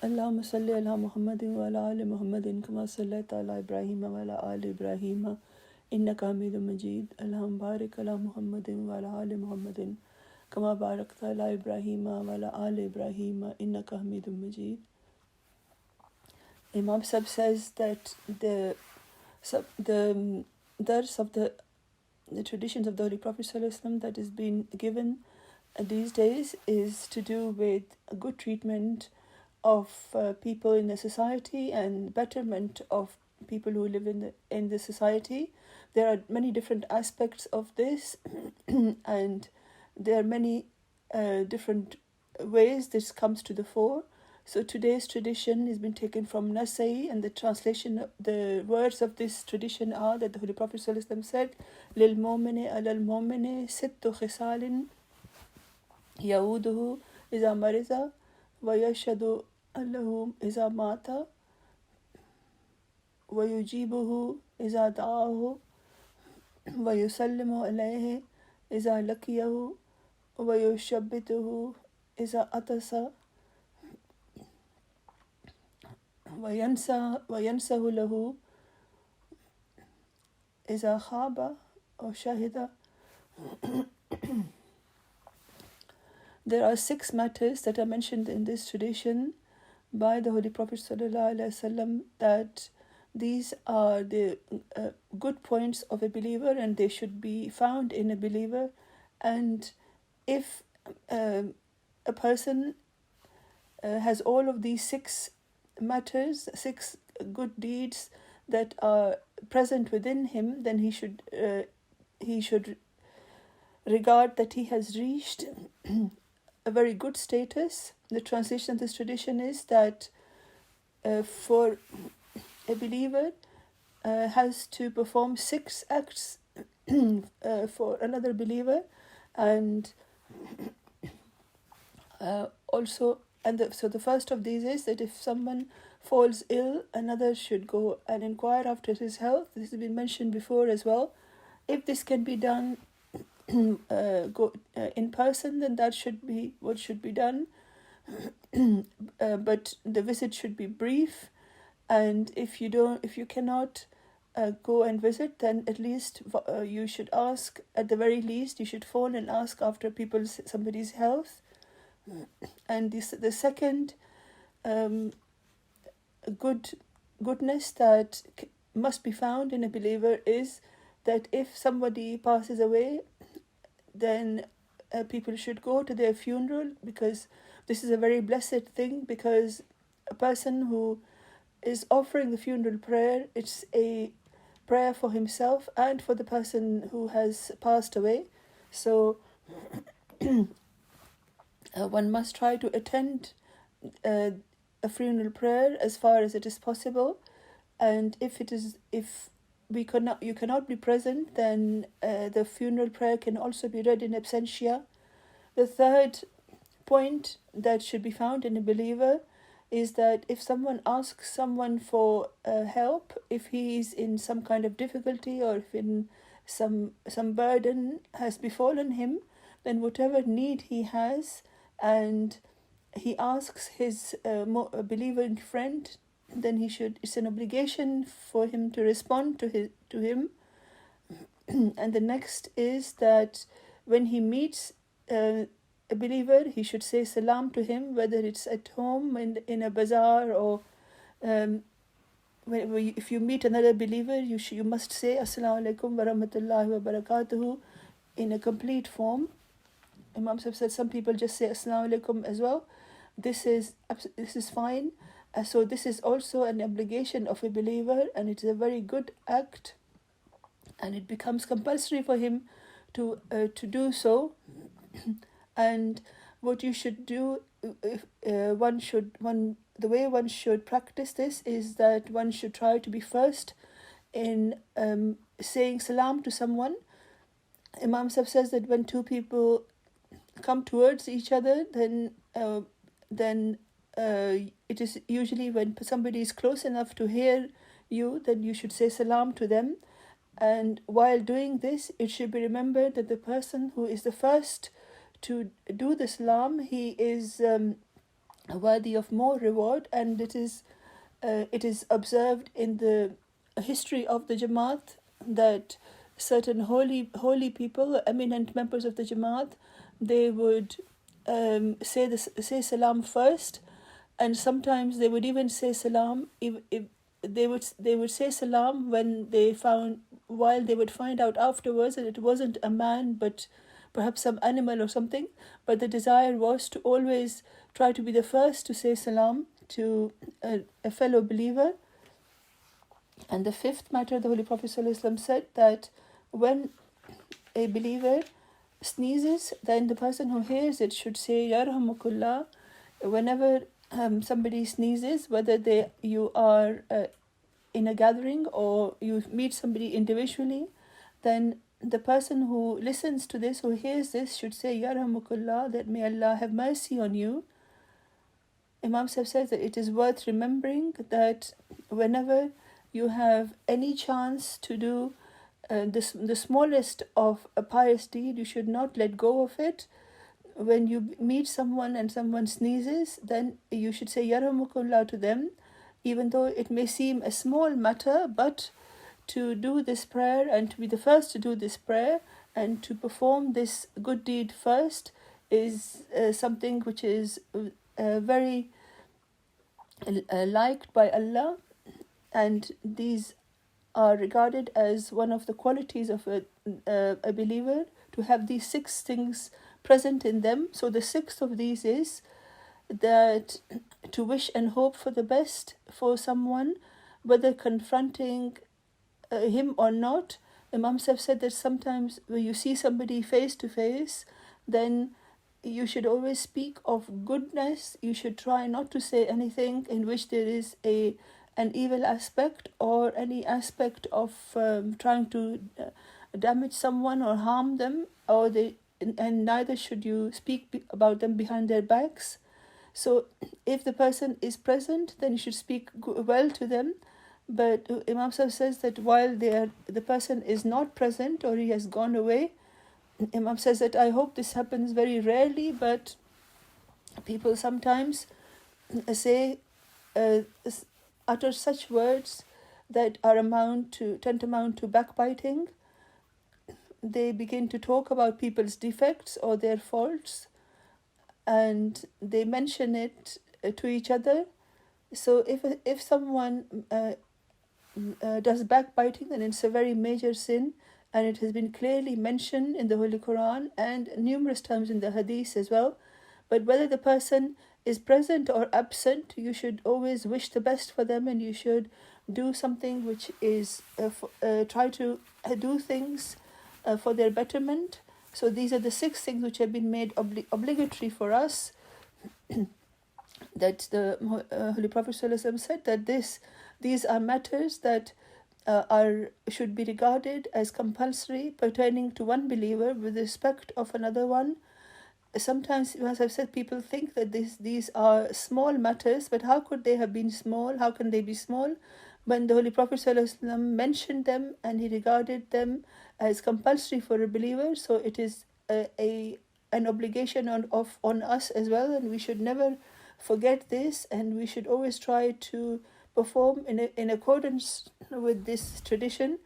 Allahumma salli ala Muhammadin wa ala ali Muhammadin kama sallaita ala Ibrahim wa ala ali Ibrahim innaka Hamidum Mujeeb. Allahumma barik ala Muhammadin wa ala ali Muhammadin kama barakta ala Ibrahim wa ala ali Ibrahim innaka Hamidum Mujeeb. Imam Sahib says that the dars of the traditions of the Holy Prophet ﷺ that is being given these days is to do with a good treatment of people in the society and betterment of people who live in the society. There are many different aspects of this and there are many different ways this comes to the fore. So today's tradition has been taken from Nasai, and the translation, the words of this tradition are that the Holy Prophet ﷺ said, "Lil mu'mini alal mu'mini sittu khisalin yauduhu iza mariza wa yashhadu allahu iza mata wa yujibuhu iza da'ahu wa yusallimu alayhi iza laqiyahu wa yushabbituhu iza atasa وينسه له إذا خاب أو شهد." There are 6 matters that are mentioned in this tradition by the Holy Prophet ﷺ, that these are the good points of a believer and they should be found in a believer. And if a person has all of these 6 matters, 6 good deeds that are present within him, then he should regard that he has reached a very good status. The translation of this tradition is that for a believer has to perform 6 acts for another believer, and also. So the first of these is that if someone falls ill, another should go and inquire after his health. This has been mentioned before as well. If this can be done in person, then that should be what should be done. But the visit should be brief. And if you cannot go and visit, then at least you should ask. At the very least, you should phone and ask after somebody's health. And the second goodness that must be found in a believer is that if somebody passes away, then people should go to their funeral, because this is a very blessed thing, because a person who is offering the funeral prayer, it's a prayer for himself and for the person who has passed away. So one must try to attend a funeral prayer as far as it is possible, and if you cannot be present, then the funeral prayer can also be read in absentia. The third point that should be found in a believer is that if someone asks someone for help, if he is in some kind of difficulty or if in some burden has befallen him, then whatever need he has, and he asks his believing friend, then it's an obligation for him to respond to him. And the next is that when he meets a believer, he should say salam to him, whether it's at home, in a bazaar, or if you meet another believer, you must say assalamu alaikum wa rahmatullahi wa barakatuhu in a complete form. Imam Sahib said some people just say assalamu alaikum as well. This is fine. So this is also an obligation of a believer, and it's a very good act, and it becomes compulsory for him to do so. And what you should do, the way one should practice this is that one should try to be first in saying salam to someone. Imam Sahib says that when 2 people come towards each other, then it is usually when somebody is close enough to hear you, then you should say salam to them. And while doing this, it should be remembered that the person who is the first to do the salam, he is worthy of more reward, and it is observed in the history of the Jamaat that certain holy people, eminent members of the Jamaat, they would say salam first, and sometimes they would even say salam if they would say salam while they would find out afterwards that it wasn't a man but perhaps some animal or something, but the desire was to always try to be the first to say salam to a fellow believer. And the fifth matter, the Holy Prophet ﷺ said that when a believer sneezes, then the person who hears it should say Yarhamukullah. Whenever somebody sneezes, whether you are in a gathering or you meet somebody individually, then the person who listens to this, who hears this, should say Yarhamukullah, that may Allah have mercy on you. Imam Sahib says that it is worth remembering that whenever you have any chance to do the smallest of a pious deed, you should not let go of it. When you meet someone and someone sneezes, then you should say Yarhamukullah to them, even though it may seem a small matter, but to do this prayer and to be the first to do this prayer and to perform this good deed first is something which is very liked by Allah, and these are regarded as one of the qualities of a believer, to have these 6 things present in them. So the 6th of these is that to wish and hope for the best for someone, whether confronting him or not. Imam Sahib said that sometimes when you see somebody face to face, then you should always speak of goodness. You should try not to say anything in which there is an evil aspect or any aspect of trying to damage someone or harm them, and neither should you speak about them behind their backs. So if the person is present, then you should speak well to them. But Imam Sahib says that while the person is not present or he has gone away, Imam says that I hope this happens very rarely, but people sometimes utter such words that are tantamount to backbiting. They begin to talk about people's defects or their faults, and they mention it to each other. So if someone does backbiting, then it's a very major sin, and it has been clearly mentioned in the Holy Quran and numerous times in the Hadith as well. But whether the person is present or absent, you should always wish the best for them, and you should do something which is try to do things for their betterment. So these are the 6 things which have been made obligatory for us. That the Holy Prophet ﷺ said that these are matters that should be regarded as compulsory pertaining to one believer with respect of another one. Sometimes, as I've said, people think that these are small matters, but how could they have been small? How can they be small when the Holy Prophet ﷺ mentioned them and he regarded them as compulsory for a believer? So it is an obligation on us as well, and we should never forget this, and we should always try to perform in accordance with this tradition,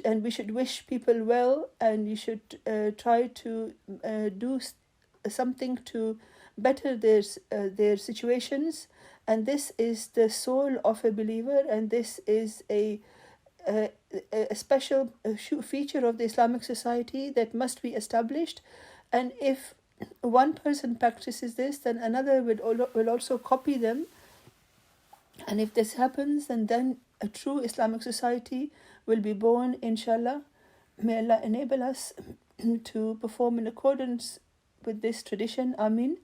and we should wish people well, and we should try to do something to better their situations. And this is the soul of a believer, and this is a special feature of the Islamic society that must be established. And if one person practices this, then another will also copy them. And if this happens, then a true Islamic society will be born, inshallah. May Allah enable us to perform in accordance with this tradition. Ameen.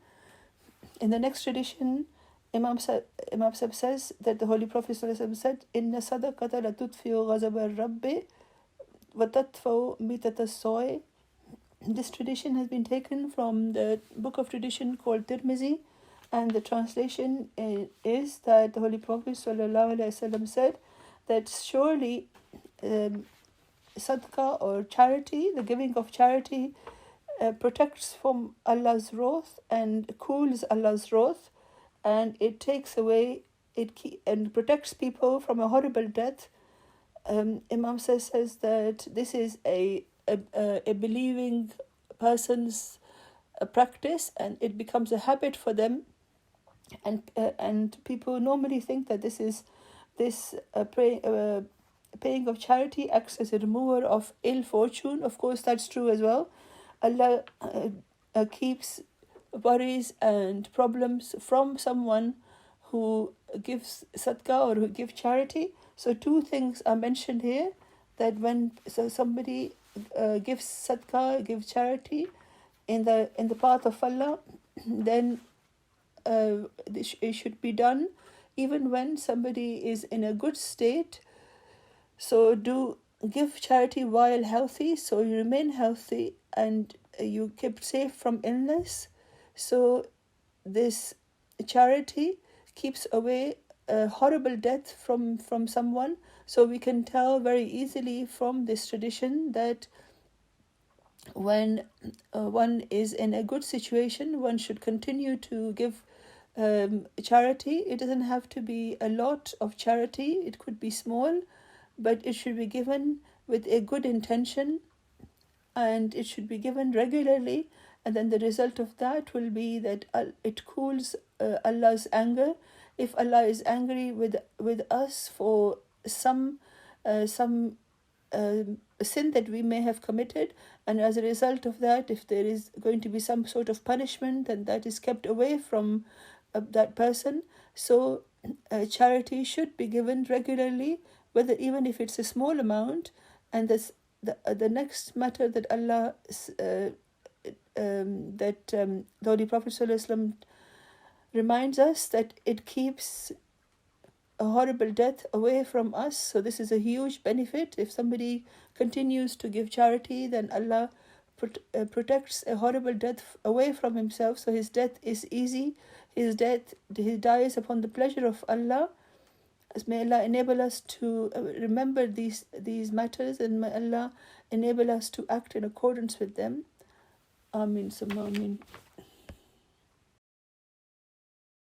In the next tradition, Imam Sahib says that the Holy Prophet ﷺ said, Inna sadaqata la tudfi'u ghazab al-rabbi wa tadfa'u mitat as-soy. This tradition has been taken from the book of tradition called Tirmizi, and the translation is that the Holy Prophet ﷺ said that surely sadaqah or charity, the giving of charity, protects from Allah's wrath and cools Allah's wrath, and it takes away, and protects people from a horrible death. Imam says that this is a believing person's practice, and it becomes a habit for them, and people normally think that this paying of charity acts as a remover of ill fortune. Of course, that's true as well. Allah keeps worries and problems from someone who gives sadaqah or who gives charity. So two things are mentioned here, that when somebody gives sadaqah, gives charity in the path of Allah, then it should be done even when somebody is in a good state. So do give charity while healthy, so you remain healthy and you kept safe from illness. So this charity keeps away a horrible death from someone. So we can tell very easily from this tradition that when one is in a good situation, one should continue to give charity. It doesn't have to be a lot of charity, it could be small, but it should be given with a good intention, and it should be given regularly, and then the result of that will be that it cools Allah's anger. If Allah is angry with us for some sin that we may have committed, and as a result of that, if there is going to be some sort of punishment, then that is kept away from that person. So charity should be given regularly, even if it's a small amount. And the next matter that Allah the Holy Prophet ﷺ reminds us, that it keeps a horrible death away from us. So this is a huge benefit. If somebody continues to give charity, then Allah protects a horrible death away from himself. So his death is easy. He dies upon the pleasure of Allah. May Allah enable us to remember these matters, and may Allah enable us to act in accordance with them. Ameen, summa ameen.